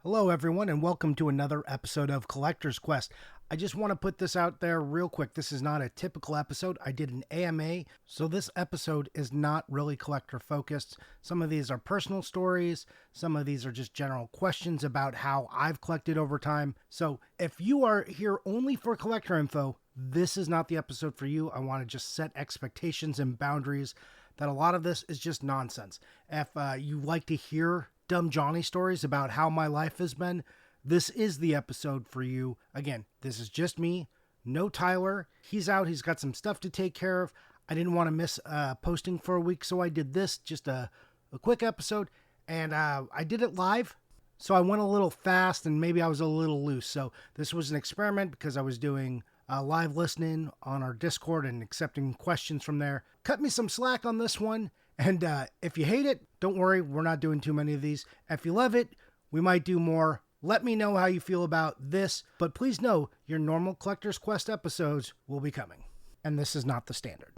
Hello, everyone, and welcome to another episode of Collector's Quest. I just want to put this out there real quick. This is not a typical episode. I did an AMA, so this episode is not really collector focused. Some of these are personal stories, some of these are just general questions about how I've collected over time. So if you are here only for collector info, this is not the episode for you. I want to just set expectations and boundaries that a lot of this is just nonsense. If you like to hear dumb Johnny stories about how my life has been, this is the episode for you. Again, this is just me, no Tyler. He's out, he's got some stuff to take care of. I didn't want to miss posting for a week, so I did this, just a quick episode, and I did it live. So I went a little fast and maybe I was a little loose. So this was an experiment because I was doing live listening on our Discord and accepting questions from there. Cut me some slack on this one. And if you hate it, don't worry, we're not doing too many of these. If you love it, we might do more. Let me know how you feel about this. But please know your normal Collector's Quest episodes will be coming. And this is not the standard.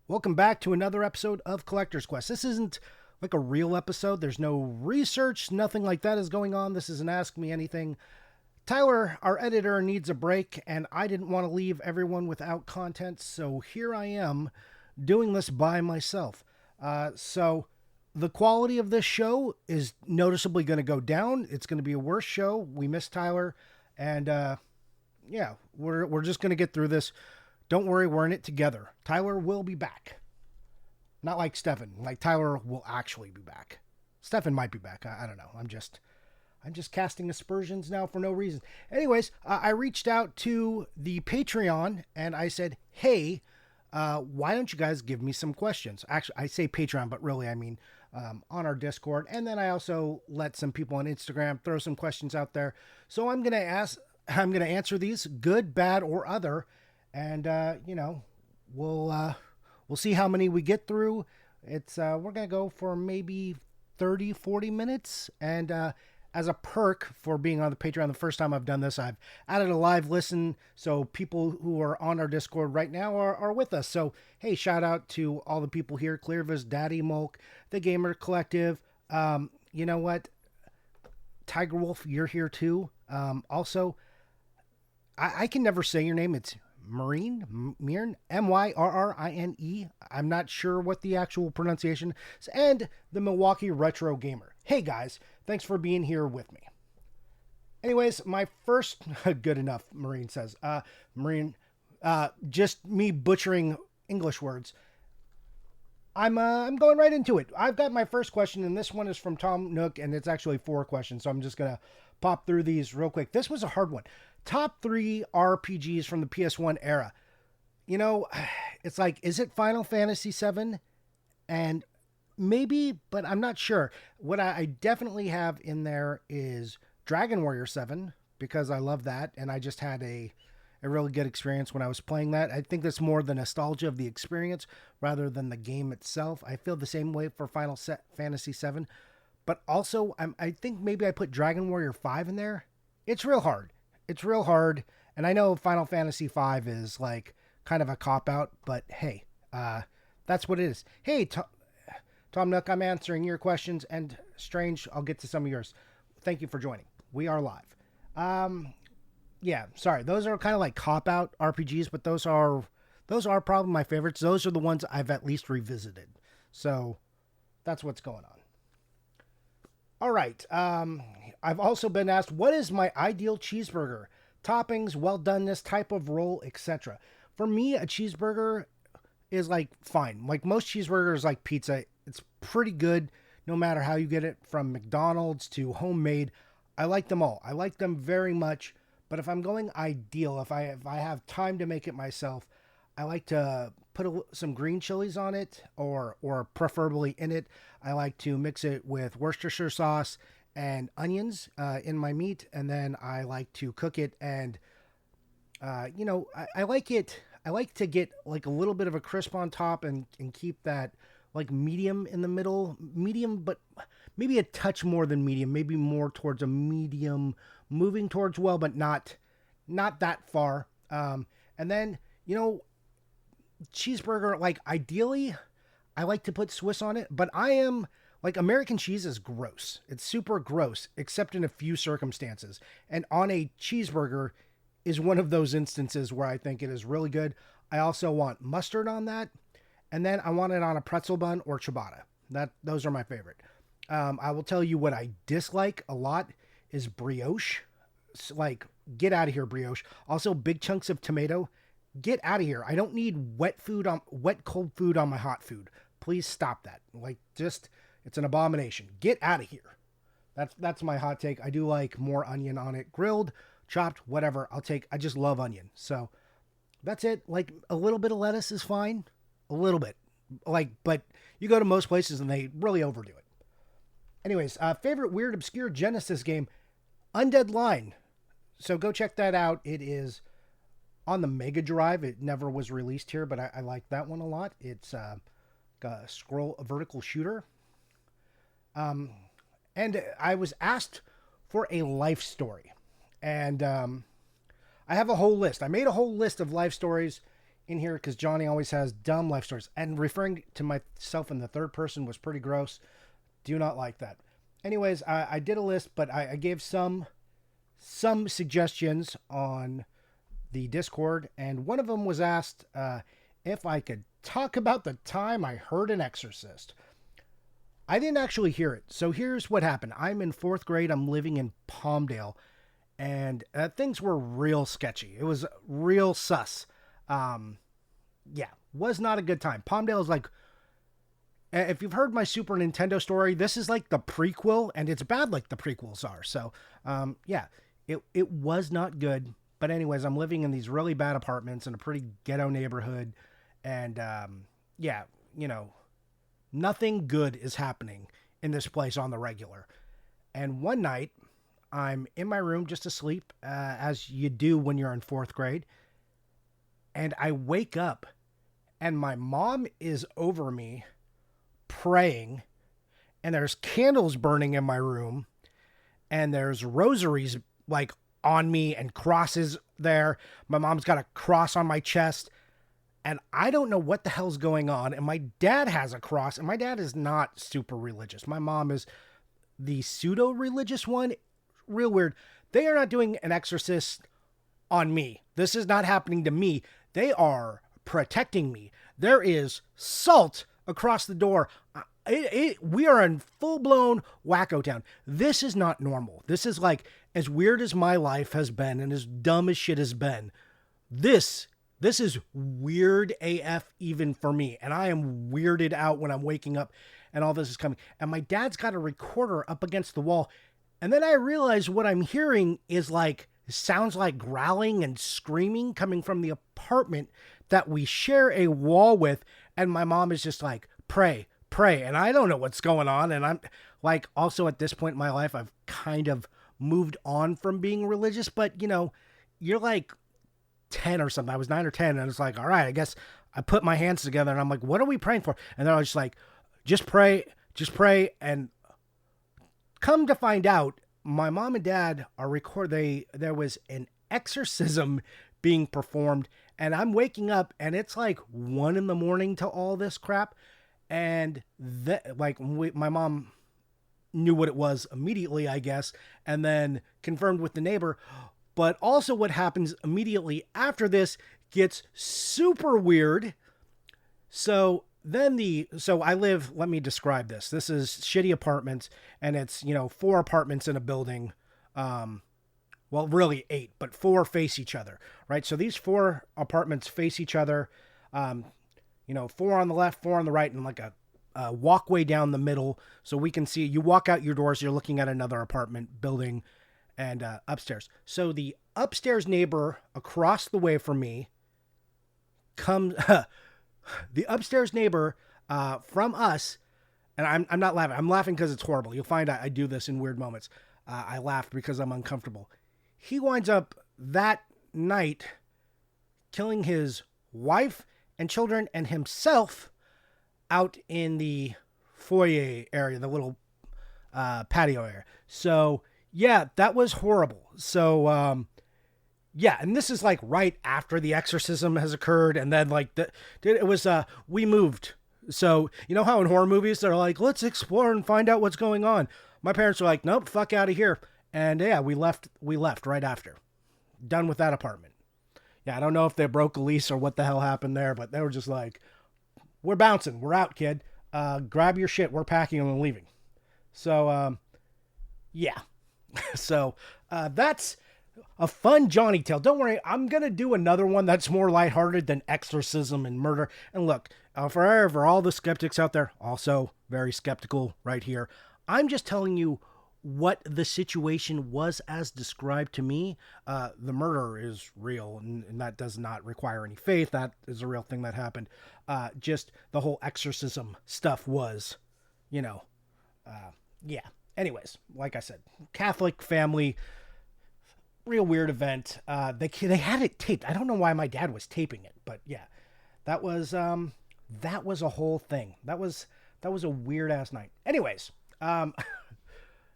Welcome back to another episode of Collector's Quest. This isn't like a real episode. There's no research, nothing like that is going on. This isn't Ask Me Anything. Tyler, our editor, needs a break, and I didn't want to leave everyone without content, so here I am doing this by myself. So the quality of this show is noticeably going to go down. It's going to be a worse show. We miss Tyler, and yeah, we're just going to get through this. Don't worry, we're in it together. Tyler will be back. Not like Stefan. Like Tyler will actually be back. Stefan might be back. I don't know. I'm just casting aspersions now for no reason. Anyways, I reached out to the Patreon and I said, hey, why don't you guys give me some questions? Actually, I say Patreon, but really I mean on our Discord. And then I also let some people on Instagram throw some questions out there. So I'm going to answer these, good, bad, or other. And, we'll see how many we get through. We're going to go for maybe 30, 40 minutes. And, as a perk for being on the Patreon, the first time I've done this, I've added a live listen. So people who are on our Discord right now are with us. So, hey, shout out to all the people here. Clearvis, Daddy Mulk, The Gamer Collective. You know what? Tiger Wolf, you're here too. Also, I can never say your name. It's Myrne, Myrne. I'm not sure what the actual pronunciation is. And the Milwaukee Retro Gamer. Hey guys, thanks for being here with me. Anyways, my first, good enough, Marine says. Marine, just me butchering English words. I'm going right into it. I've got my first question, and this one is from Tom Nook, and it's actually 4 questions, so I'm just going to pop through these real quick. This was a hard one. Top 3 RPGs from the PS1 era. You know, it's like, is it Final Fantasy VII? And maybe, but I'm not sure. What I definitely have in there is Dragon Warrior 7, because I love that, and I just had a really good experience when I was playing that. I think that's more the nostalgia of the experience rather than the game itself. I feel the same way for Final Fantasy VII. But also, I think maybe I put Dragon Warrior 5 in there. It's real hard. It's real hard. And I know Final Fantasy V is like kind of a cop-out, but hey, that's what it is. Hey, Tom Nook, I'm answering your questions, and Strange, I'll get to some of yours. Thank you for joining. We are live. Yeah, sorry. Those are kind of like cop-out RPGs, but those are probably my favorites. Those are the ones I've at least revisited. So that's what's going on. All right. I've also been asked, what is my ideal cheeseburger? Toppings, well-doneness, type of roll, etc. For me, a cheeseburger is like fine. Like most cheeseburgers, like pizza, it's pretty good no matter how you get it, from McDonald's to homemade. I like them all. I like them very much. But if I'm going ideal, if I have time to make it myself, I like to put some green chilies on it, or preferably in it. I like to mix it with Worcestershire sauce and onions in my meat, and then I like to cook it. And I like it. I like to get like a little bit of a crisp on top and keep that like medium in the middle, medium, but maybe a touch more than medium, maybe more towards a medium, moving towards well, but not that far. And then cheeseburger, like ideally, I like to put Swiss on it, but I am like American cheese is gross. It's super gross, except in a few circumstances. And on a cheeseburger is one of those instances where I think it is really good. I also want mustard on that. And then I want it on a pretzel bun or ciabatta. Those are my favorite. I will tell you what I dislike a lot is brioche. Like, get out of here, brioche. Also, big chunks of tomato. Get out of here. I don't need wet cold food on my hot food. Please stop that. Like, just, it's an abomination. Get out of here. That's my hot take. I do like more onion on it. Grilled, chopped, whatever. I just love onion. So that's it. Like, a little bit of lettuce is fine. A little bit. Like, but you go to most places and they really overdo it. Anyways, favorite weird obscure Genesis game, Undead Line. So go check that out. It is on the Mega Drive. It never was released here, but I like that one a lot. It's a vertical shooter. And I was asked for a life story. And I have a whole list. I made a whole list of life stories in here because Johnny always has dumb life stories. And referring to myself in the third person was pretty gross. Do not like that. Anyways, I did a list, but I gave some suggestions on the Discord, and one of them was asked if I could talk about the time I heard an exorcist. I didn't actually hear it. So here's what happened. I'm in 4th grade. I'm living in Palmdale, and things were real sketchy. It was real sus. Was not a good time. Palmdale is like, if you've heard my Super Nintendo story, this is like the prequel, and it's bad like the prequels are. So, it was not good. But anyways, I'm living in these really bad apartments in a pretty ghetto neighborhood. And, nothing good is happening in this place on the regular. And one night, I'm in my room just asleep, as you do when you're in 4th grade. And I wake up, and my mom is over me praying, and there's candles burning in my room, and there's rosaries like on me and crosses there. My mom's got a cross on my chest, and I don't know what the hell's going on. And my dad has a cross, and my dad is not super religious. My mom is the pseudo-religious one. Real weird. They are not doing an exorcist on me. This is not happening to me. They are protecting me. There is salt across the door. We are in full-blown wacko town. This is not normal. This is like, as weird as my life has been and as dumb as shit has been, this is weird AF even for me. And I am weirded out when I'm waking up and all this is coming. And my dad's got a recorder up against the wall. And then I realize what I'm hearing is like, sounds like growling and screaming coming from the apartment that we share a wall with. And my mom is just like, pray. And I don't know what's going on. And I'm like, also at this point in my life, I've kind of moved on from being religious, but you're like 10 or something. I was 9 or 10. And it's like, all right, I guess I put my hands together and I'm like, what are we praying for? And they're just like, just pray. And come to find out, my mom and dad are there was an exorcism being performed, and I'm waking up and it's like 1 a.m. to all this crap. And my mom knew what it was immediately, I guess, and then confirmed with the neighbor. But also what happens immediately after this gets super weird. So let me describe this. This is shitty apartments, and it's, 4 apartments in a building. Well, really 8, but 4 face each other, right? So these 4 apartments face each other, 4 on the left, 4 on the right, and like a walkway down the middle. So we can see, you walk out your doors, you're looking at another apartment building and upstairs. So the upstairs neighbor across the way from me comes, the upstairs neighbor from us, and I'm not laughing. I'm laughing because it's horrible. You'll find I do this in weird moments. I laugh because I'm uncomfortable. He winds up that night killing his wife and children and himself out in the foyer area, the little patio area. So yeah, that was horrible. So yeah, and this is like right after the exorcism has occurred, and then like it was we moved. So you know how in horror movies they're like, let's explore and find out what's going on. My parents were like, nope, fuck out of here, and yeah, we left right after. Done with that apartment. Yeah, I don't know if they broke a lease or what the hell happened there, but they were just like, we're bouncing, we're out, kid. Grab your shit, we're packing and leaving. So yeah, so that's a fun Johnny tale. Don't worry, I'm going to do another one that's more lighthearted than exorcism and murder. And look, for all the skeptics out there, also very skeptical right here, I'm just telling you what the situation was as described to me. The murder is real, and that does not require any faith. That is a real thing that happened. Just the whole exorcism stuff was, yeah. Anyways, like I said, Catholic family, real weird event. They had it taped. I don't know why my dad was taping it, but yeah, that was a whole thing. That was a weird ass night. Anyways,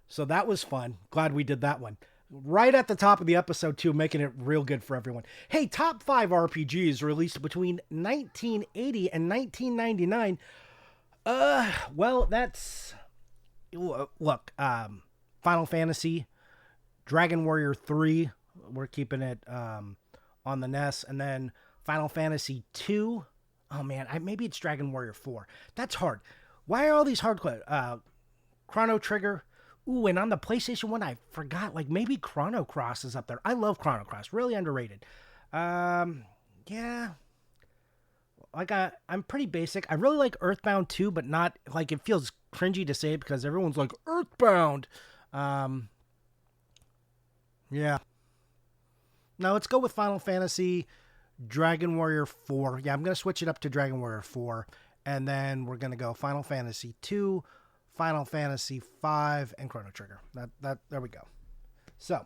so that was fun. Glad we did that one. Right at the top of the episode too, making it real good for everyone. Hey, top 5 RPGs released between 1980 and 1999. Well, that's look, Final Fantasy, Dragon Warrior 3, we're keeping it on the NES, and then Final Fantasy 2. Oh man, maybe it's Dragon Warrior 4. That's hard. Why are all these hard? Chrono Trigger. Ooh, and on the PlayStation 1, I forgot, like maybe Chrono Cross is up there. I love Chrono Cross, really underrated. Yeah. Like I'm pretty basic. I really like Earthbound 2, but not like it feels cringy to say it because everyone's like Earthbound. Yeah. Now let's go with Final Fantasy Dragon Warrior 4. Yeah, I'm going to switch it up to Dragon Warrior 4. And then we're going to go Final Fantasy 2, Final Fantasy 5, and Chrono Trigger. There we go. So,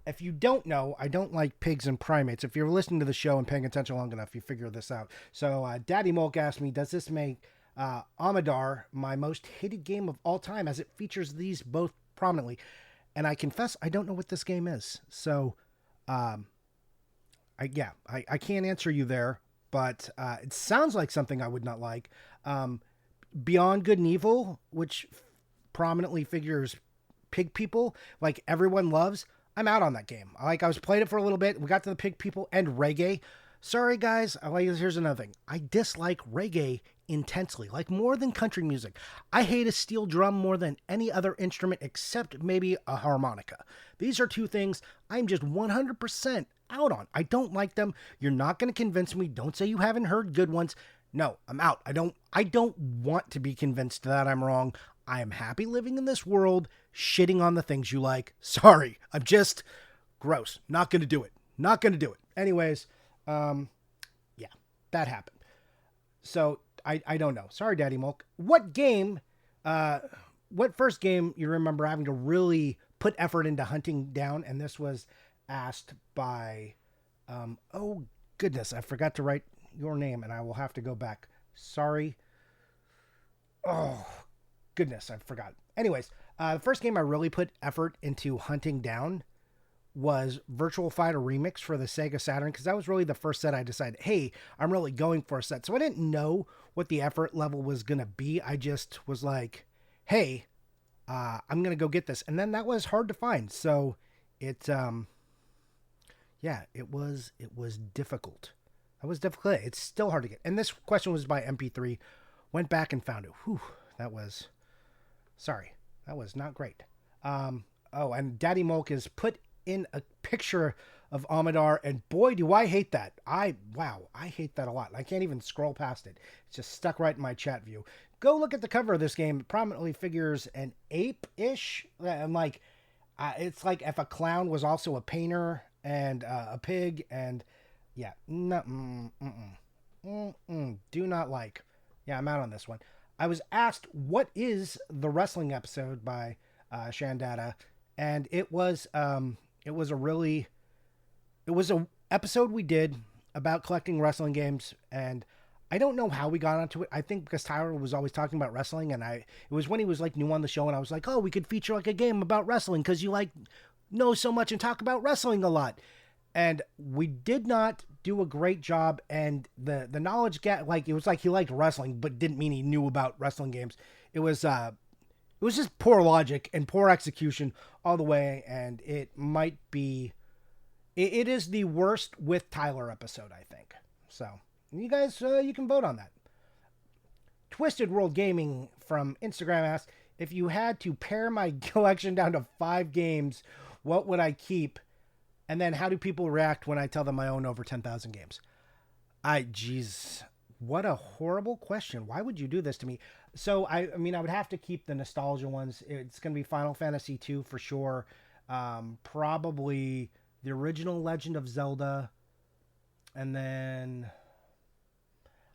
if you don't know, I don't like pigs and primates. If you're listening to the show and paying attention long enough, you figure this out. So, Daddy Mulk asked me, does this make Amadar my most hated game of all time, as it features these both prominently? And I confess, I don't know what this game is. So, I can't answer you there, but it sounds like something I would not like. Beyond Good and Evil, which prominently figures pig people, like everyone loves, I'm out on that game. I was playing it for a little bit. We got to the pig people and reggae. Sorry, guys. Here's another thing. I dislike reggae intensely, like more than country music. I hate a steel drum more than any other instrument except maybe a harmonica. These are two things I'm just 100% out on. I don't like them. You're not going to convince me. Don't say you haven't heard good ones. No, I'm out. I don't want to be convinced that I'm wrong. I am happy living in this world, shitting on the things you like. Sorry, I'm just gross. Not going to do it. Not going to do it. Anyways, yeah, that happened. So I don't know. Sorry, Daddy Mulk. What first game you remember having to really put effort into hunting down? And this was asked by, oh goodness, I forgot to write your name and I will have to go back. Sorry. Oh goodness, I forgot. Anyways, the first game I really put effort into hunting down was Virtual Fighter Remix for the Sega Saturn, because that was really the first set I decided, hey, I'm really going for a set. So I didn't know what the effort level was going to be. I just was like, hey, I'm going to go get this. And then that was hard to find. So it was difficult. That was difficult. It's still hard to get. And this question was by MP3. Went back and found it. Whew, that was not great. And Daddy Mulk has put in a picture of Amadar, and boy, do I hate that. I hate that a lot. I can't even scroll past it. It's just stuck right in my chat view. Go look at the cover of this game. It prominently figures an ape-ish. And like, it's like if a clown was also a painter and a pig, and yeah, no, do not like. Yeah, I'm out on this one. I was asked, what is the wrestling episode by Shandata? And it was an episode we did about collecting wrestling games. And I don't know how we got onto it. I think because Tyler was always talking about wrestling, and it was when he was like new on the show, and I was like, oh, we could feature like a game about wrestling because you like know so much and talk about wrestling a lot. And we did not do a great job, and the knowledge gap, like, it was like he liked wrestling but didn't mean he knew about wrestling games. It was just poor logic and poor execution all the way, and it is the worst with Tyler episode, I think. So you guys, you can vote on that. Twisted World Gaming from Instagram asks, if you had to pare my collection down to 5 games, what would I keep? And then how do people react when I tell them I own over 10,000 games? Jeez, what a horrible question. Why would you do this to me? So, I mean, I would have to keep the nostalgia ones. It's going to be Final Fantasy II for sure. Probably the original Legend of Zelda. And then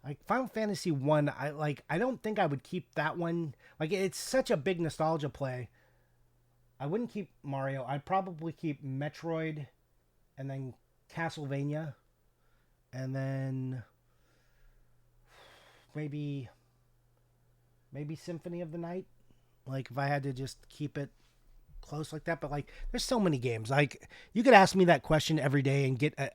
like Final Fantasy 1, I don't think I would keep that one. Like, it's such a big nostalgia play. I wouldn't keep Mario. I'd probably keep Metroid and then Castlevania and then maybe Symphony of the Night. Like, if I had to just keep it close like that, but like there's so many games. Like, you could ask me that question every day and get a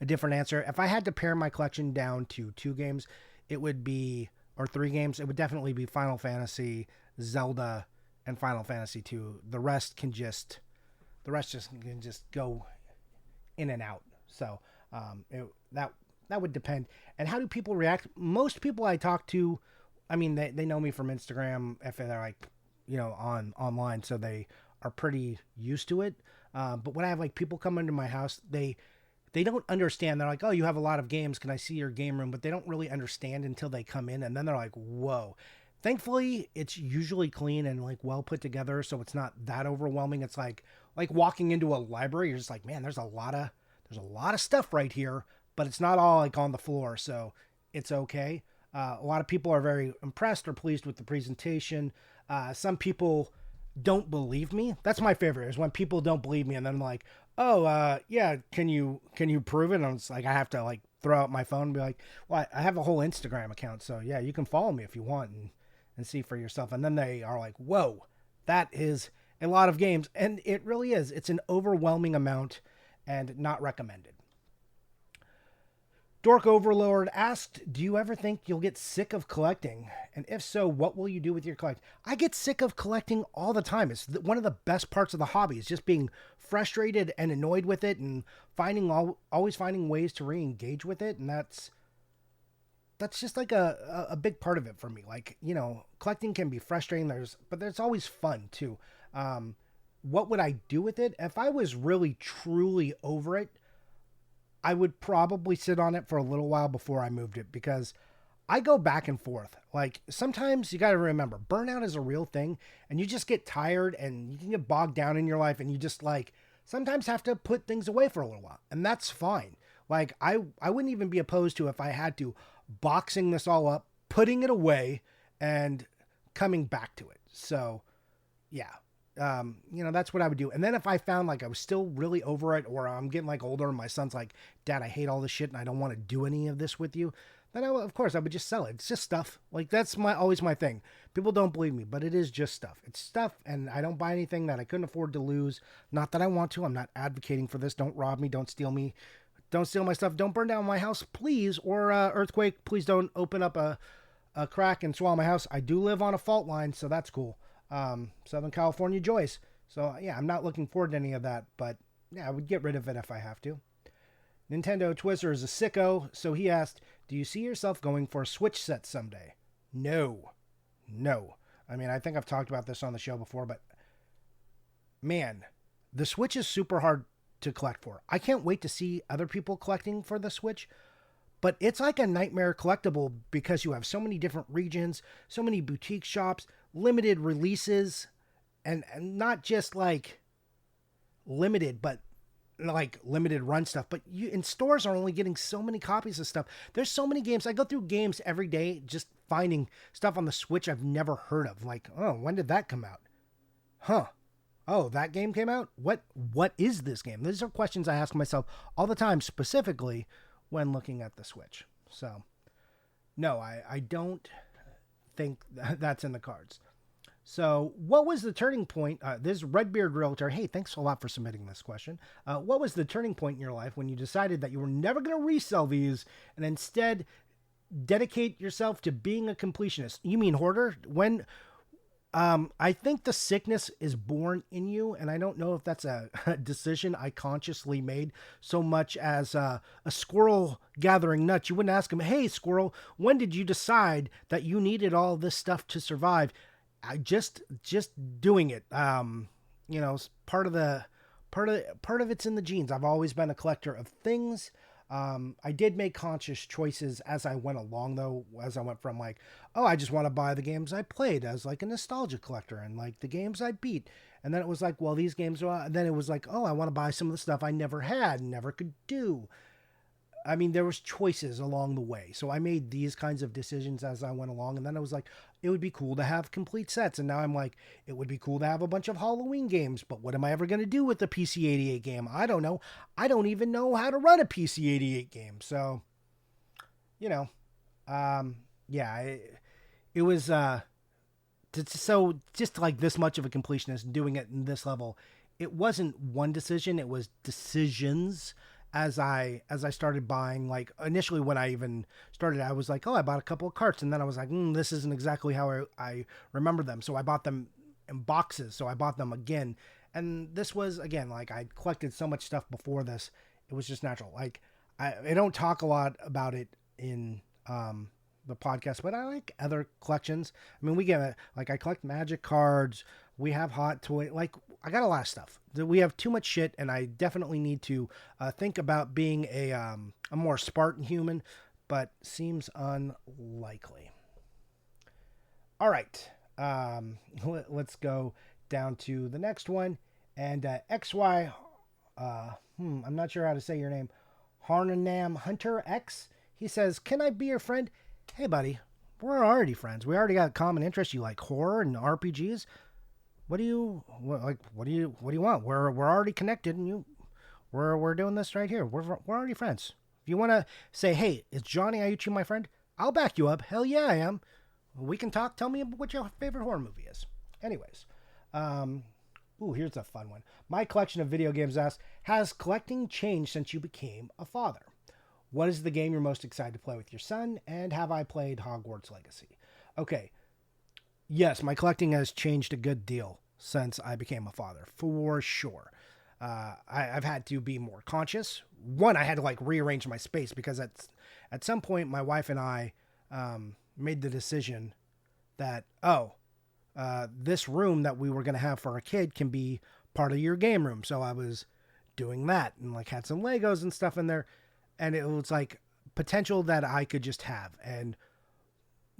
different answer. If I had to pare my collection down to 2 games, it would be, or 3 games, it would definitely be Final Fantasy, Zelda, and Final Fantasy 2. The rest can just go in and out. So that would depend. And how do people react? Most people I talk to, I mean, they know me from Instagram if they're like, online, so they are pretty used to it. But when I have like people come into my house, they don't understand. They're like, oh, you have a lot of games. Can I see your game room? But they don't really understand until they come in, and then they're like, whoa. Thankfully, it's usually clean and like well put together, so it's not that overwhelming. It's like walking into a library. You're just like, man, there's a lot of stuff right here, but it's not all like on the floor, so it's okay. A lot of people are very impressed or pleased with the presentation. Some people don't believe me. That's my favorite, is when people don't believe me and then I'm like, oh, yeah, can you prove it? And it's like, I have to like throw out my phone and be like, well, I have a whole Instagram account, so yeah, you can follow me if you want and see for yourself. And then they are like, whoa, that is a lot of games. And it really is. It's an overwhelming amount and not recommended. Dork Overlord asked, do you ever think you'll get sick of collecting? And if so, what will you do with your collect? I get sick of collecting all the time. It's one of the best parts of the hobby, is just being frustrated and annoyed with it and always finding ways to re-engage with it. And that's just like a big part of it for me. Like, collecting can be frustrating, but there's always fun too. What would I do with it? If I was really truly over it, I would probably sit on it for a little while before I moved it, because I go back and forth. Like, sometimes you got to remember, burnout is a real thing, and you just get tired and you can get bogged down in your life, and you just like sometimes have to put things away for a little while, and that's fine. Like, I wouldn't even be opposed to, if I had to, boxing this all up, putting it away, and coming back to it. So yeah. That's what I would do. And then if I found like I was still really over it, or I'm getting like older and my son's like, Dad, I hate all this shit and I don't want to do any of this with you, then of course I would just sell it. It's just stuff. Like, that's always my thing. People don't believe me, but it is just stuff. It's stuff, and I don't buy anything that I couldn't afford to lose. Not that I want to. I'm not advocating for this. Don't rob me. Don't steal me. Don't steal my stuff. Don't burn down my house, please. Or earthquake. Please don't open up a crack and swallow my house. I do live on a fault line, so that's cool. Southern California Joyce. So yeah, I'm not looking forward to any of that, but yeah, I would get rid of it if I have to. Nintendo Twister is a sicko, so he asked, do you see yourself going for a Switch set someday? No. I mean, I think I've talked about this on the show before, but man, the Switch is super hard to collect for. I can't wait to see other people collecting for the Switch, but it's like a nightmare collectible because you have so many different regions, so many boutique shops, limited releases, and not just like limited, but like limited run stuff. But you in stores are only getting so many copies of stuff. There's so many games. I go through games every day just finding stuff on the Switch I've never heard of. Like, oh, when did that come out? Huh. Oh, that game came out? What is this game? These are questions I ask myself all the time, specifically when looking at the Switch. So No, I don't think that's in the cards. So, what was the turning point? This Redbeard Realtor, hey, thanks a lot for submitting this question. What was the turning point in your life when you decided that you were never going to resell these and instead dedicate yourself to being a completionist? You mean hoarder? When I think the sickness is born in you, and I don't know if that's a decision I consciously made so much as a squirrel gathering nuts. You wouldn't ask him, "Hey, squirrel, when did you decide that you needed all this stuff to survive?" I just doing it. Part of it's in the genes. I've always been a collector of things. I did make conscious choices as I went along, though, as I went from like, oh, I just want to buy the games I played as like a nostalgia collector and like the games I beat. And then it was like, well, these games are, then it was like, oh, I want to buy some of the stuff I never had and never could do. I mean, there was choices along the way. So I made these kinds of decisions as I went along. And then I was like, it would be cool to have complete sets. And now I'm like, it would be cool to have a bunch of Halloween games. But what am I ever going to do with the PC-88 game? I don't know. I don't even know how to run a PC-88 game. So, you know, yeah, it was, so just like this much of a completionist and doing it in this level, it wasn't one decision. It was decisions as I started buying. Like initially when I even started, I was like, oh, I bought a couple of carts, and then I was like, this isn't exactly how I remember them. So I bought them in boxes. So I bought them again. And this was, again, like I collected so much stuff before this. It was just natural. Like I don't talk a lot about it in the podcast, but I like other collections. I mean, we get like I collect Magic cards. We have hot toy. Like I got a lot of stuff. We have too much shit, and I definitely need to think about being a more Spartan human, but seems unlikely. All right, let's go down to the next one, and XY. I'm not sure how to say your name. Harnanam Hunter X. He says, "Can I be your friend?" Hey, buddy, we're already friends. We already got common interests. You like horror and RPGs. What do you want? We're already connected, and we're doing this right here. We're already friends. If you want to say, hey, is Johnny Ayuchi my friend? I'll back you up. Hell yeah, I am. We can talk. Tell me what your favorite horror movie is. Anyways, here's a fun one. My collection of video games asks, has collecting changed since you became a father? What is the game you're most excited to play with your son? And have I played Hogwarts Legacy? Okay. Yes, my collecting has changed a good deal since I became a father, for sure. I've had to be more conscious. One, I had to like rearrange my space because at some point my wife and I made the decision that, this room that we were going to have for our kid can be part of your game room. So I was doing that and like had some Legos and stuff in there. And it was like potential that I could just have. And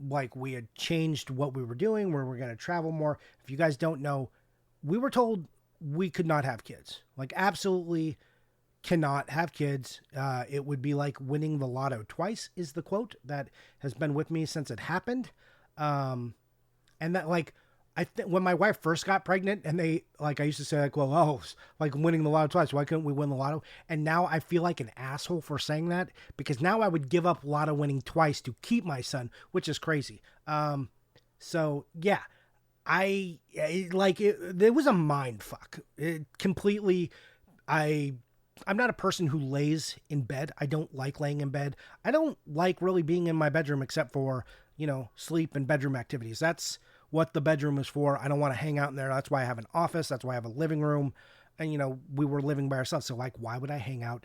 like we had changed what we were doing, where we're going to travel more. If you guys don't know, we were told we could not have kids. Like absolutely cannot have kids. It would be like winning the lotto twice is the quote that has been with me since it happened. And that like, when my wife first got pregnant and they, like, I used to say like, well, like winning the lotto twice. Why couldn't we win the lotto? And now I feel like an asshole for saying that because now I would give up lotto winning twice to keep my son, which is crazy. So yeah, it was a mind fuck. It completely, I'm not a person who lays in bed. I don't like laying in bed. I don't like really being in my bedroom except for, sleep and bedroom activities. That's what the bedroom is for. I don't want to hang out in there. That's why I have an office. That's why I have a living room. And, we were living by ourselves. So like, why would I hang out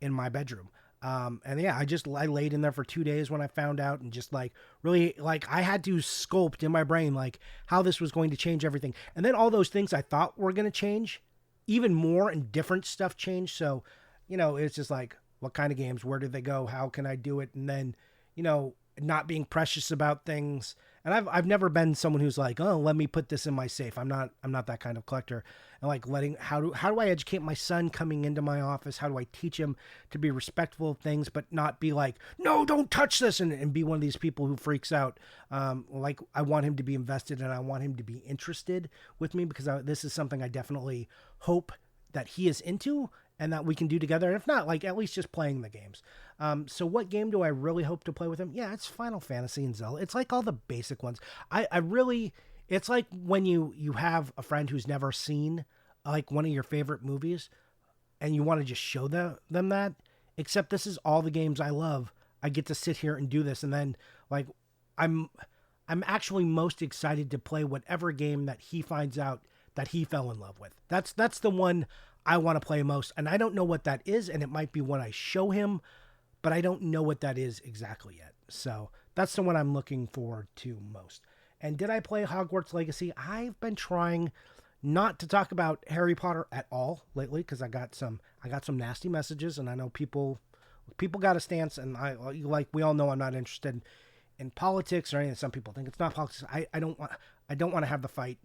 in my bedroom? And yeah, I laid in there for 2 days when I found out and just like really like I had to sculpt in my brain, like how this was going to change everything. And then all those things I thought were going to change even more and different stuff changed. So, it's just like, what kind of games, where did they go? How can I do it? And then, not being precious about things. And I've never been someone who's like, oh, let me put this in my safe. I'm not that kind of collector. And like how do I educate my son coming into my office? How do I teach him to be respectful of things, but not be like, no, don't touch this, and be one of these people who freaks out. Like I want him to be invested and I want him to be interested with me because this is something I definitely hope that he is into and that we can do together. And if not, like at least just playing the games. So what game do I really hope to play with him? Yeah, it's Final Fantasy and Zelda. It's like all the basic ones. I really, it's like when you have a friend who's never seen like one of your favorite movies and you want to just show them that, except this is all the games I love. I get to sit here and do this. And then like, I'm actually most excited to play whatever game that he finds out that he fell in love with. That's the one I want to play most. And I don't know what that is. And it might be what I show him, but I don't know what that is exactly yet. So that's the one I'm looking forward to most. And did I play Hogwarts Legacy? I've been trying not to talk about Harry Potter at all lately because I got some nasty messages, and I know people got a stance, and we all know I'm not interested in politics or anything. Some people think it's not politics. I don't want to have the fight.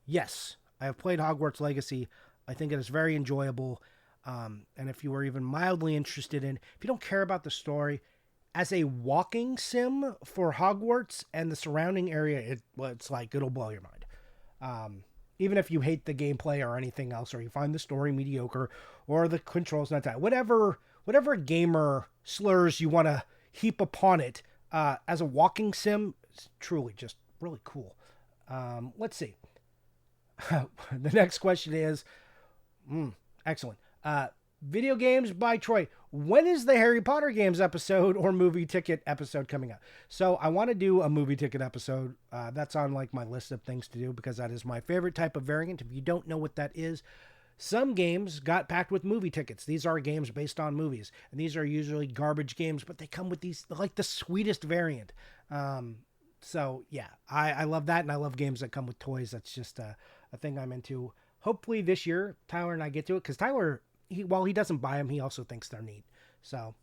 Yes, I have played Hogwarts Legacy. I think it is very enjoyable. And if you were even mildly interested in, if you don't care about the story, as a walking sim for Hogwarts and the surrounding area, it's like, it'll blow your mind. Even if you hate the gameplay or anything else, or you find the story mediocre, or the controls not that, whatever gamer slurs you want to heap upon it, as a walking sim, it's truly just really cool. Let's see. The next question is, excellent. Video games by Troy. When is the Harry Potter games episode or movie ticket episode coming out? So I want to do a movie ticket episode. That's on like my list of things to do because that is my favorite type of variant. If you don't know what that is, some games got packed with movie tickets. These are games based on movies, and these are usually garbage games, but they come with these like the sweetest variant. So yeah, I love that, and I love games that come with toys. That's just a thing I'm into. Hopefully this year, Tyler and I get to it, because Tyler, while he doesn't buy them, he also thinks they're neat. So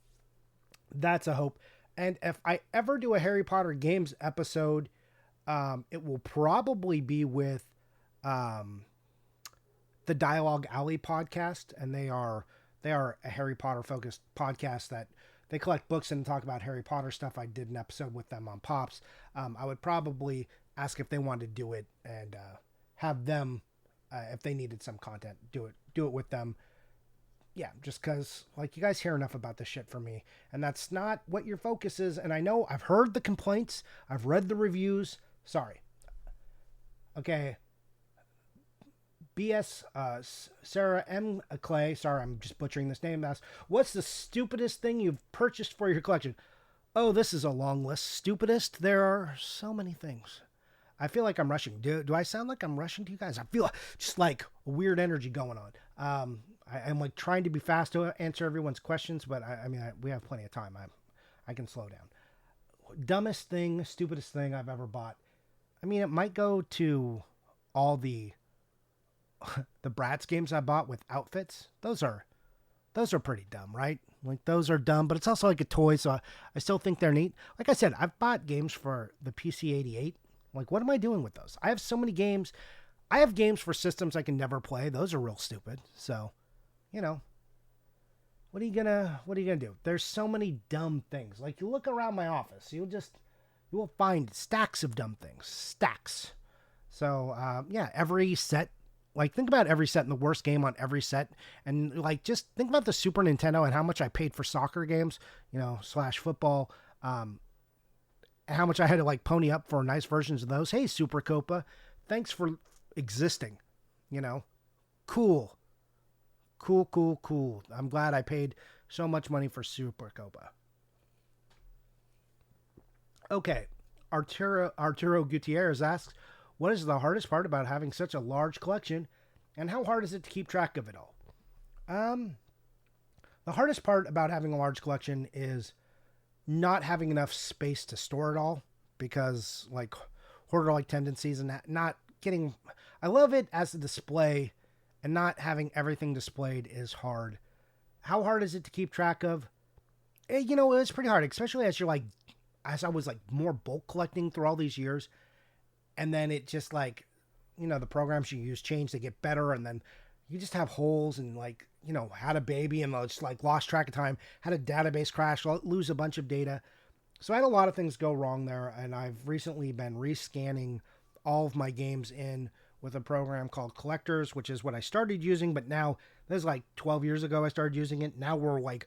that's a hope. And if I ever do a Harry Potter games episode, it will probably be with the Dialogue Alley podcast, and they are a Harry Potter focused podcast that they collect books and talk about Harry Potter stuff. I did an episode with them on Pops. I would probably ask if they wanted to do it and have them, if they needed some content, do it with them. Yeah, just because, like, you guys hear enough about this shit from me, and that's not what your focus is. And I know I've heard the complaints, I've read the reviews. Sorry. Okay. BS Sarah M. Clay, sorry, I'm just butchering this name. Asks, what's the stupidest thing you've purchased for your collection? Oh, this is a long list. Stupidest? There are so many things. I feel like I'm rushing. Do I sound like I'm rushing to you guys? I feel just like a weird energy going on. I'm like trying to be fast to answer everyone's questions, but we have plenty of time. I can slow down. Dumbest thing, stupidest thing I've ever bought. I mean, it might go to all the Bratz games I bought with outfits. Those are pretty dumb, right? Like, those are dumb, but it's also like a toy, so I still think they're neat. Like I said, I've bought games for the PC-88. Like, what am I doing with those? I have so many games. I have games for systems I can never play. Those are real stupid. So, you know, what are you gonna do? There's so many dumb things. Like, you look around my office, you will find stacks of dumb things. Stacks. So, yeah, every set. Like, think about every set and the worst game on every set. And, like, just think about the Super Nintendo and how much I paid for soccer games, / football. And how much I had to, like, pony up for nice versions of those. Hey, Super Copa, thanks for existing. Cool. Cool. I'm glad I paid so much money for Super Copa. Okay. Arturo Gutierrez asks, what is the hardest part about having such a large collection, and how hard is it to keep track of it all? The hardest part about having a large collection is not having enough space to store it all, because, like, hoarder-like tendencies and not getting... I love it as a display, and not having everything displayed is hard. How hard is it to keep track of? It's pretty hard, especially as I was, like, more bulk collecting through all these years. And then it just, like, the programs you use change, they get better, and then you just have holes, and, like, had a baby and just, like, lost track of time, had a database crash, lose a bunch of data. So I had a lot of things go wrong there, and I've recently been rescanning all of my games in with a program called Collectors, which is what I started using, but now this is like 12 years ago I started using it. Now we're like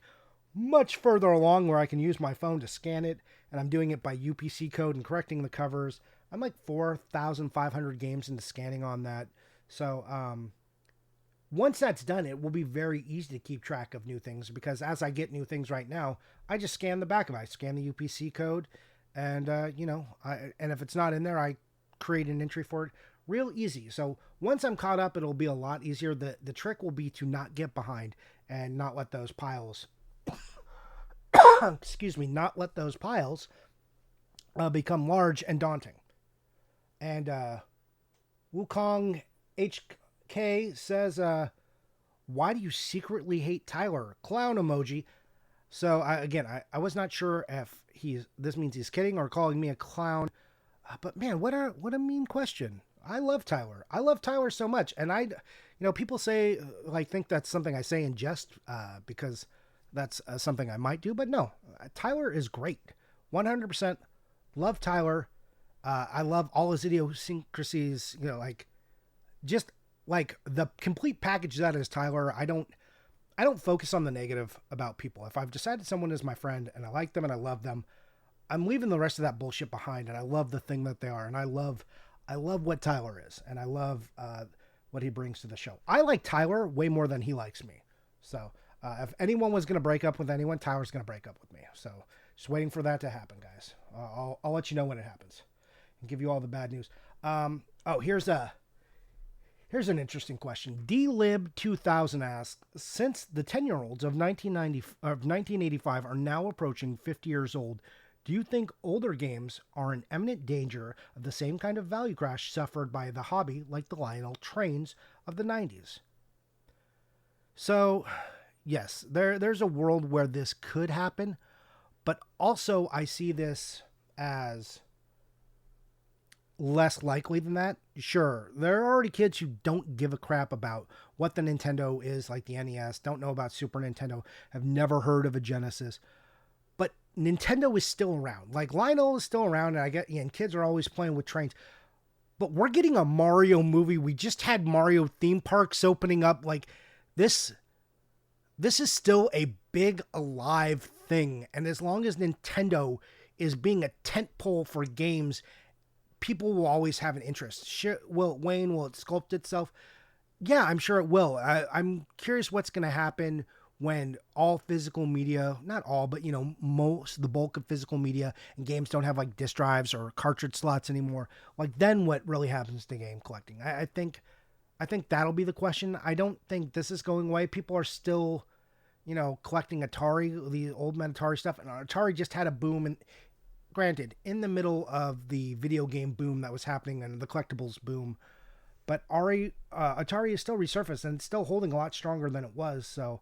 much further along where I can use my phone to scan it, and I'm doing it by UPC code and correcting the covers. I'm like 4,500 games into scanning on that. So once that's done, it will be very easy to keep track of new things, because as I get new things right now, I just scan the back of it. I scan the UPC code, and and if it's not in there, I create an entry for it. Real easy. So once I'm caught up, it'll be a lot easier. The trick will be to not get behind and not let those piles excuse me, not let those piles become large and daunting. And Wukong HK says, why do you secretly hate Tyler? Clown emoji. So I was not sure if this means he's kidding or calling me a clown. But man, what a mean question. I love Tyler. I love Tyler so much. And people say, think that's something I say in jest, because that's something I might do, but no, Tyler is great. 100% love Tyler. I love all his idiosyncrasies, just like the complete package that is Tyler. I don't focus on the negative about people. If I've decided someone is my friend and I like them and I love them, I'm leaving the rest of that bullshit behind, and I love the thing that they are. And I love what Tyler is, and I love what he brings to the show. I like Tyler way more than he likes me. So, if anyone was going to break up with anyone, Tyler's going to break up with me. So just waiting for that to happen, guys. I'll let you know when it happens and give you all the bad news. Here's an interesting question. DLib2000 asks, since the 10-year-olds of 1985 are now approaching 50 years old, do you think older games are in imminent danger of the same kind of value crash suffered by the hobby like the Lionel trains of the 90s? So, yes, there's a world where this could happen, but also I see this as less likely than that. Sure, there are already kids who don't give a crap about what the Nintendo is, like the NES, don't know about Super Nintendo, have never heard of a Genesis, but Nintendo is still around. Like, Lionel is still around, and kids are always playing with trains, but we're getting a Mario movie. We just had Mario theme parks opening up. Like, this is still a big, alive thing. And as long as Nintendo is being a tentpole for games, people will always have an interest. Sure, will it sculpt itself? Yeah, I'm sure it will. I'm curious what's going to happen when all physical media, not all, but the bulk of physical media and games don't have like disk drives or cartridge slots anymore. Like, then what really happens to game collecting? I think that'll be the question. I don't think this is going away. People are still, collecting Atari, the old man Atari stuff, and Atari just had a boom. And granted, in the middle of the video game boom that was happening and the collectibles boom, but Atari is still resurfaced and it's still holding a lot stronger than it was. So,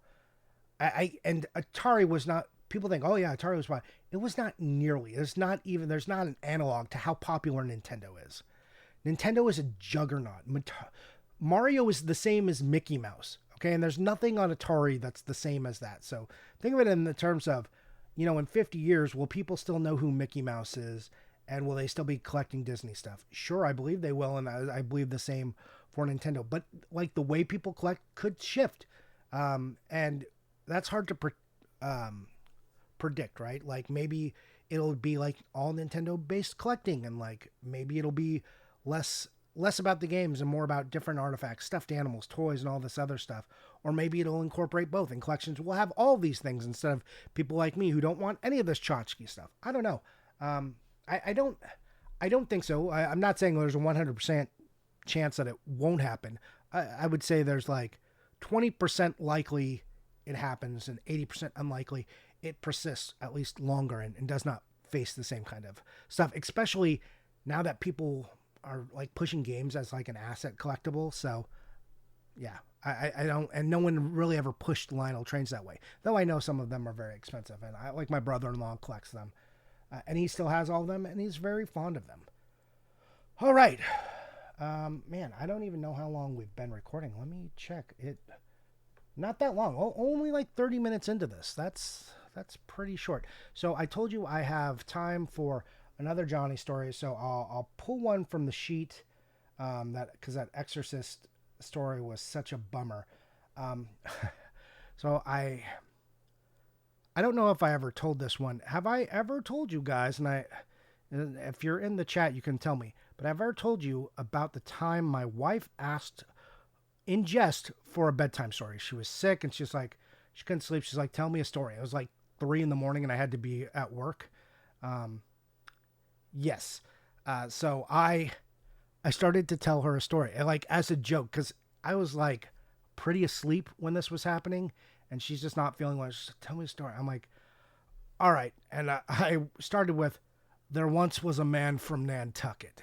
and Atari was not. People think, oh yeah, Atari was fine. It was not nearly. There's not an analog to how popular Nintendo is. Nintendo is a juggernaut. Mario is the same as Mickey Mouse. Okay, and there's nothing on Atari that's the same as that. So think of it in the terms of, in 50 years, will people still know who Mickey Mouse is? And will they still be collecting Disney stuff? Sure, I believe they will, and I believe the same for Nintendo. But like, the way people collect could shift, and that's hard to predict, right? Like, maybe it'll be like all Nintendo-based collecting, and like maybe it'll be less about the games and more about different artifacts, stuffed animals, toys, and all this other stuff. Or maybe it'll incorporate both, and collections will have all these things instead of people like me who don't want any of this tchotchke stuff. I don't know. I don't think so. I'm not saying there's a 100% chance that it won't happen. I would say there's like 20% likely it happens and 80% unlikely it persists at least longer and does not face the same kind of stuff, especially now that people are like pushing games as like an asset collectible. So yeah, I don't, and no one really ever pushed Lionel trains that way, though I know some of them are very expensive, and I like my brother-in-law collects them, and he still has all of them, and he's very fond of them. All right. Man, I don't even know how long we've been recording. Let me check it. Not that long. Only like 30 minutes into this. That's pretty short. So I told you I have time for another Johnny story, so I'll pull one from the sheet. That because that Exorcist story was such a bummer. Um, so I don't know if I ever told this one. Have I ever told you guys? And if you're in the chat, you can tell me. But I've ever told you about the time my wife asked in jest for a bedtime story. She was sick and she's like, she couldn't sleep. She's like, tell me a story. It was like 3 a.m. and I had to be at work. Yes. So I started to tell her a story, like as a joke, because I was like pretty asleep when this was happening, and she's just not feeling well. She's like, tell me a story. I'm like, all right. And I started with, there once was a man from Nantucket.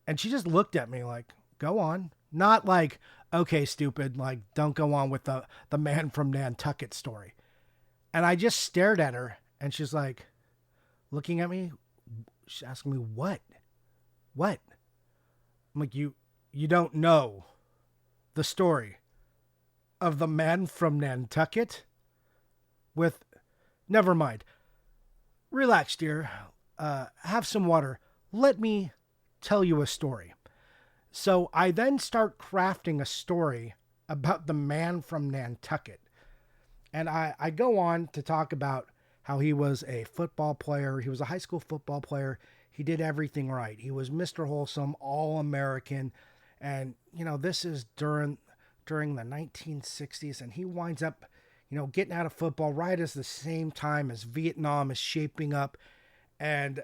And she just looked at me like, go on. Not like, okay, stupid, like, don't go on with the man from Nantucket story. And I just stared at her, and she's like, looking at me, she's asking me, what? What? I'm like, you don't know the story of the man from Nantucket? Never mind. Relax, dear. Have some water. Let me tell you a story. So I then start crafting a story about the man from Nantucket. And I go on to talk about how he was a football player. He was a high school football player. He did everything right. He was Mr. Wholesome, All-American. And, this is during the 1960s. And he winds up, getting out of football right as the same time as Vietnam is shaping up. And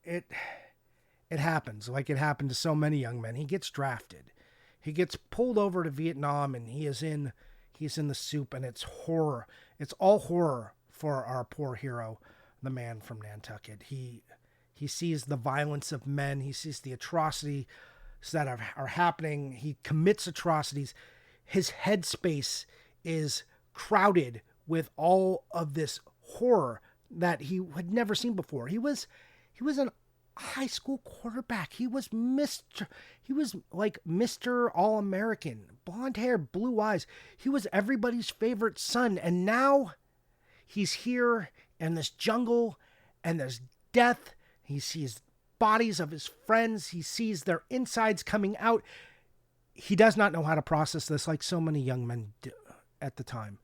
it happens like it happened to so many young men. He gets drafted. He gets pulled over to Vietnam, and he's in the soup, and it's horror. It's all horror for our poor hero, the man from Nantucket. He sees the violence of men. He sees the atrocities that are happening. He commits atrocities. His headspace is crowded with all of this horror that he had never seen before. He was an high school quarterback. He was like Mr. All-American, blonde hair, blue eyes. He was everybody's favorite son. And now he's here in this jungle, and there's death. He sees bodies of his friends. He sees their insides coming out. He does not know how to process this, like so many young men do at the time.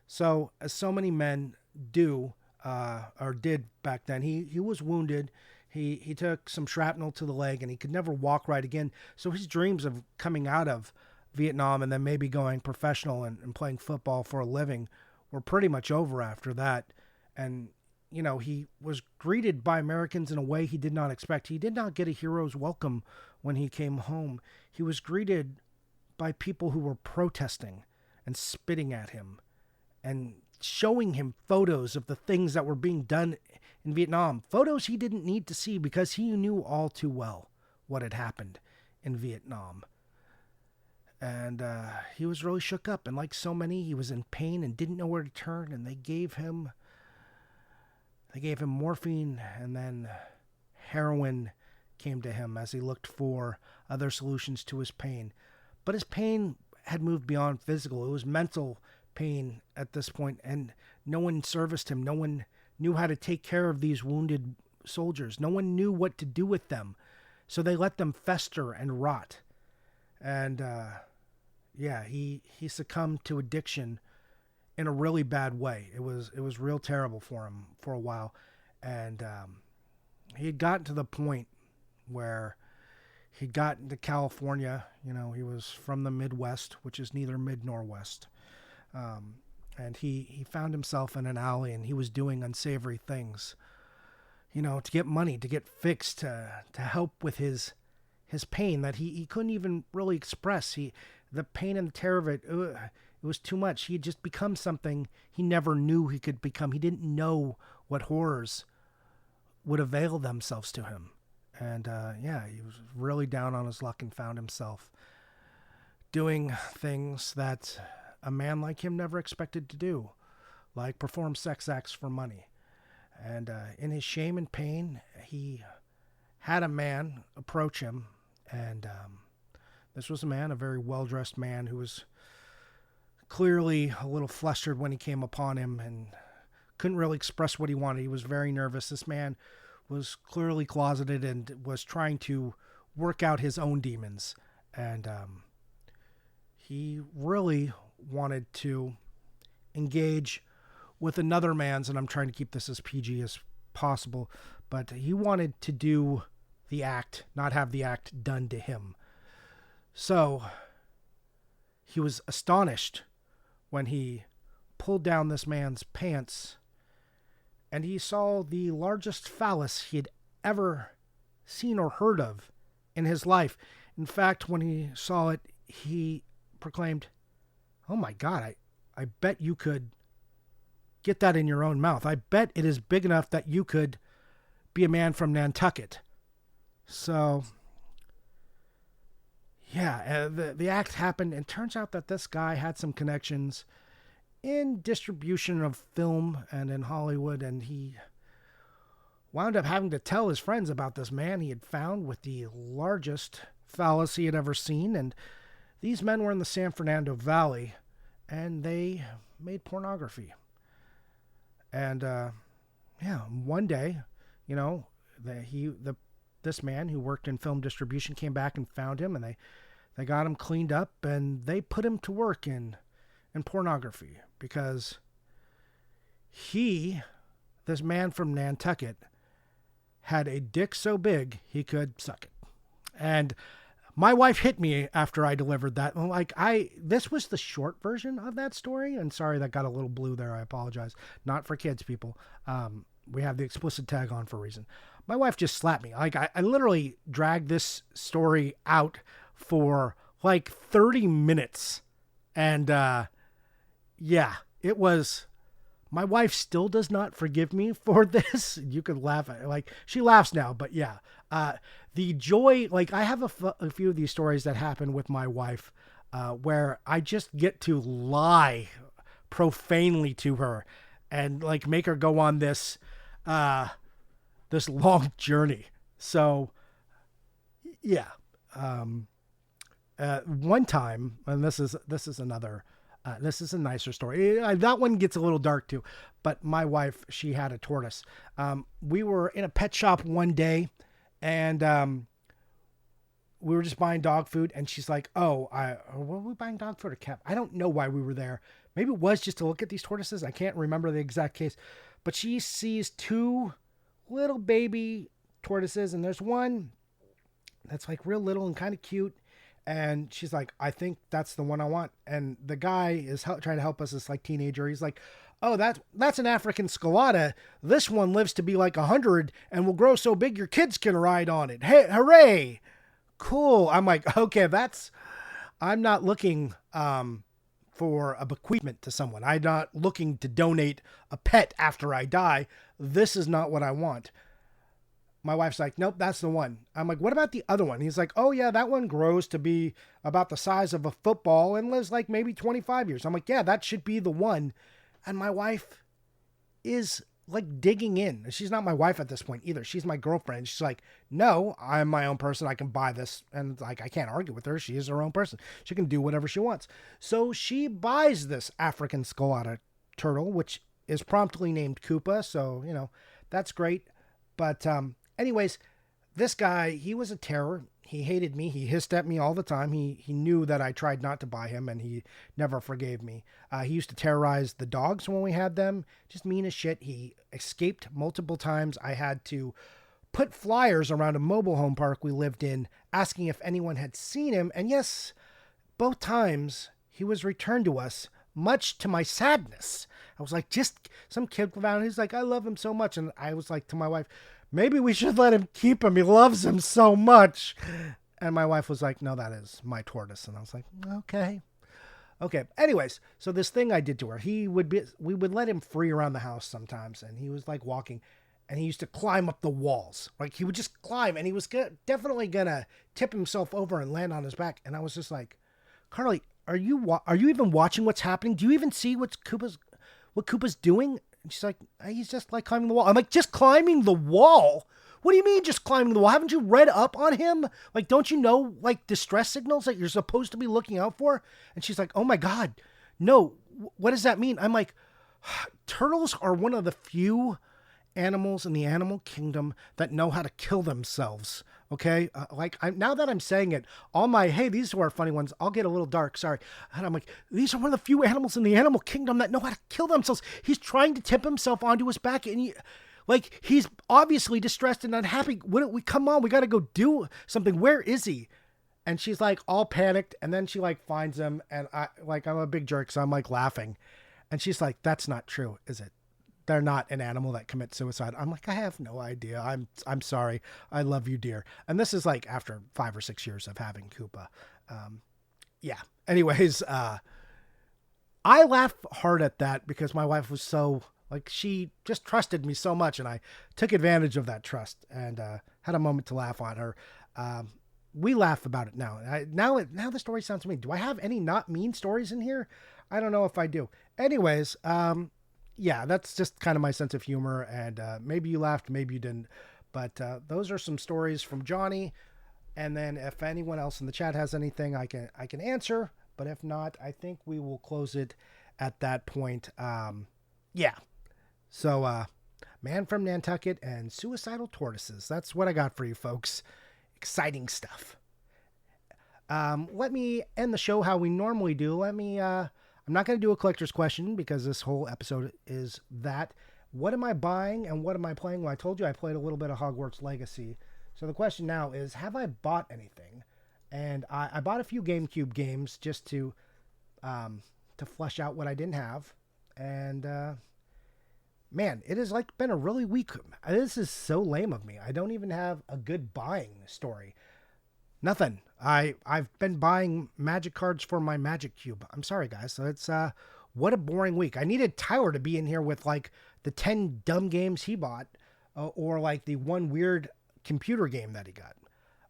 So, as so many men do, or did back then, he was wounded. He took some shrapnel to the leg, and he could never walk right again. So his dreams of coming out of Vietnam and then maybe going professional and playing football for a living were pretty much over after that. And, he was greeted by Americans in a way he did not expect. He did not get a hero's welcome when he came home. He was greeted by people who were protesting and spitting at him and showing him photos of the things that were being done in Vietnam. Photos he didn't need to see because he knew all too well what had happened in Vietnam. And he was really shook up. And like so many, he was in pain and didn't know where to turn. And they gave him morphine, and then heroin came to him as he looked for other solutions to his pain. But his pain had moved beyond physical. It was mental pain at this point, and no one serviced him. No one knew how to take care of these wounded soldiers. No one knew what to do with them. So they let them fester and rot. And he succumbed to addiction in a really bad way. It was real terrible for him for a while. And he had gotten to the point where he'd gotten to California. He was from the Midwest, which is neither mid nor west. And he found himself in an alley, and he was doing unsavory things, to get money, to get fixed, to help with his pain that he couldn't even really express. The pain and the terror of it, it was too much. He had just become something he never knew he could become. He didn't know what horrors would avail themselves to him. And he was really down on his luck and found himself doing things that a man like him never expected to do, like perform sex acts for money. And in his shame and pain, he had a man approach him. And this was a very well-dressed man who was clearly a little flustered when he came upon him and couldn't really express what he wanted. He was very nervous. This man was clearly closeted and was trying to work out his own demons. And he really wanted to engage with another man's, and I'm trying to keep this as PG as possible, but he wanted to do the act, not have the act done to him. So he was astonished when he pulled down this man's pants and he saw the largest phallus he had ever seen or heard of in his life. In fact, when he saw it, he proclaimed, "Oh my God, I bet you could get that in your own mouth. I bet it is big enough that you could be a man from Nantucket." So, yeah, the act happened, and turns out that this guy had some connections in distribution of film and in Hollywood, and he wound up having to tell his friends about this man he had found with the largest phallus he had ever seen. And these men were in the San Fernando Valley, and they made pornography. And one day, this man who worked in film distribution came back and found him, and they got him cleaned up, and they put him to work in pornography, because this man from Nantucket, had a dick so big he could suck it. And my wife hit me after I delivered that. This was the short version of that story. And sorry, that got a little blue there. I apologize. Not for kids, people. We have the explicit tag on for a reason. My wife just slapped me. I literally dragged this story out for 30 minutes. And, it was, my wife still does not forgive me for this. You could laugh at it. She laughs now, but yeah. The joy, I have a few of these stories that happen with my wife, where I just get to lie profanely to her and make her go on this long journey. So yeah. One time, and this is another, this is a nicer story. That one gets a little dark too, but my wife, she had a tortoise. We were in a pet shop one day, and we were just buying dog food, and she's like, were we buying dog food or cat? I don't know why we were there. Maybe it was just to look at these tortoises. I can't remember the exact case, but she sees two little baby tortoises, and there's one that's real little and kind of cute. And she's like, "I think that's the one I want." And the guy is trying to help us, this teenager. He's like, "Oh, that's an African Scalata. This one lives to be 100 and will grow so big your kids can ride on it. Hey, hooray. Cool." I'm like, okay, I'm not looking for a bequeathment to someone. I'm not looking to donate a pet after I die. This is not what I want. My wife's like, "Nope, that's the one." I'm like, "What about the other one?" He's like, "Oh yeah, that one grows to be about the size of a football and lives maybe 25 years. I'm like, "Yeah, that should be the one." And my wife is digging in. She's not my wife at this point either. She's my girlfriend. She's like, "No, I'm my own person. I can buy this." And I can't argue with her. She is her own person. She can do whatever she wants. So she buys this African Scalata turtle, which is promptly named Koopa. So, that's great. But, anyways, this guy, he was a terror. He hated me. He hissed at me all the time. He knew that I tried not to buy him, and he never forgave me. He used to terrorize the dogs when we had them. Just mean as shit. He escaped multiple times. I had to put flyers around a mobile home park we lived in, asking if anyone had seen him. And yes, both times he was returned to us, much to my sadness. I was like, just some kid found him. He's like, "I love him so much." And I was like to my wife, "Maybe we should let him keep him. He loves him so much." And my wife was like, "No, that is my tortoise." And I was like, okay. Anyways, so this thing I did to her, we would let him free around the house sometimes. And he was walking, and he used to climb up the walls. He would just climb, and he was definitely gonna tip himself over and land on his back. And I was just like, "Carly, are you even watching what's happening? Do you even see what Koopa's doing?" And she's like, "He's just climbing the wall." I'm like, "Just climbing the wall? What do you mean just climbing the wall? Haven't you read up on him? Don't you know distress signals that you're supposed to be looking out for?" And she's like, "Oh my God, no. What does that mean?" I'm like, "Turtles are one of the few animals in the animal kingdom that know how to kill themselves. Okay, now that I'm saying it, all my hey, these are funny ones. I'll get a little dark. Sorry, and I'm like, these are one of the few animals in the animal kingdom that know how to kill themselves. He's trying to tip himself onto his back, and he's obviously distressed and unhappy. We come on? We got to go do something. Where is he? And she's like all panicked, and then she like finds him, and I'm a big jerk, so I'm like laughing, and she's like, "That's not true, is it? They're not an animal that commits suicide." I'm like, I have no idea. I'm sorry. I love you, dear. And this is like after 5 or 6 years of having Koopa. Yeah. Anyways, I laugh hard at that because my wife was so like, she just trusted me so much, and I took advantage of that trust and had a moment to laugh on her. We laugh about it now. Now the story sounds mean. Do I have any not mean stories in here? I don't know if I do. Anyways, yeah, that's just kind of my sense of humor, and maybe you laughed, maybe you didn't, but those are some stories from Johnny. And then if anyone else in the chat has anything, I can answer, but if not, I think we will close it at that point. Yeah. So, Man from Nantucket and Suicidal Tortoises. That's what I got for you folks. Exciting stuff. Let me end the show how we normally do. I'm not going to do a collector's question because this whole episode is that. What am I buying and what am I playing? Well, I told you I played a little bit of Hogwarts Legacy. So the question now is, have I bought anything? And I bought a few GameCube games just to flesh out what I didn't have. And man, it has like been a really week. This is so lame of me. I don't even have a good buying story. Nothing. I've been buying magic cards for my Magic Cube. I'm sorry, guys. So it's what a boring week. I needed Tyler to be in here with like the 10 dumb games he bought, or like the one weird computer game that he got.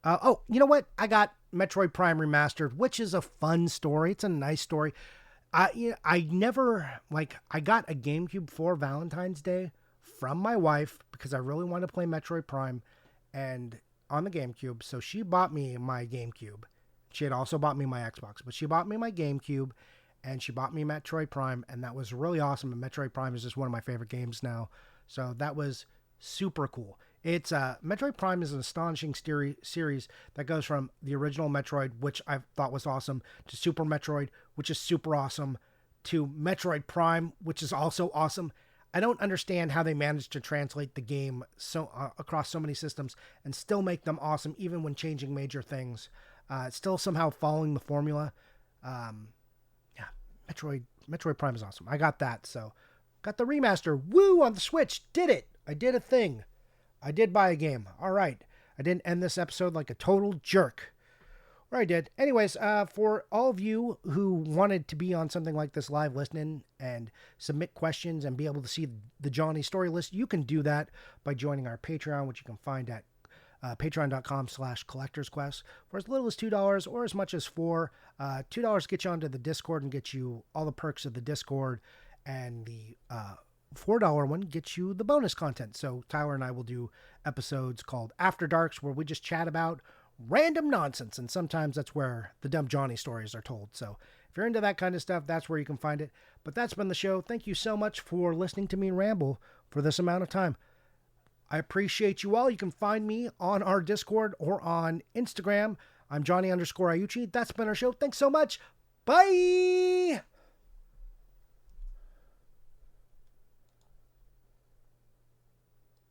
Oh, you know what? I got Metroid Prime Remastered, which is a fun story. It's a nice story. I never I got a GameCube for Valentine's Day from my wife because I really wanted to play Metroid Prime, and on the GameCube. So she bought me my GameCube. She had also bought me my Xbox, but she bought me my GameCube and she bought me Metroid Prime, and that was really awesome. And Metroid Prime is just one of my favorite games now. So that was super cool. It's Metroid Prime is an astonishing series that goes from the original Metroid, which I thought was awesome, to Super Metroid, which is super awesome, to Metroid Prime, which is also awesome. I don't understand how they managed to translate the game so across so many systems and still make them awesome, even when changing major things. Still somehow following the formula. Yeah, Metroid Prime is awesome. I got that, so got the remaster. Woo, on the Switch. Did it. I did a thing. I did buy a game. All right. I didn't end this episode like a total jerk. Or I did. Anyways, for all of you who wanted to be on something like this live listening and submit questions and be able to see the Johnny story list, you can do that by joining our Patreon, which you can find at patreon.com/collectorsquest for as little as $2 or as much as $4. $2 gets you onto the Discord and gets you all the perks of the Discord, and the $4 one gets you the bonus content. So Tyler and I will do episodes called After Darks where we just chat about random nonsense, and sometimes that's where the dumb Johnny stories are told. So if you're into that kind of stuff, that's where you can find it. But that's been the show. Thank you so much for listening to me ramble for this amount of time. I appreciate you all. You can find me on our Discord or on Instagram. I'm Johnny_Iucci. That's been our show. Thanks so much. Bye.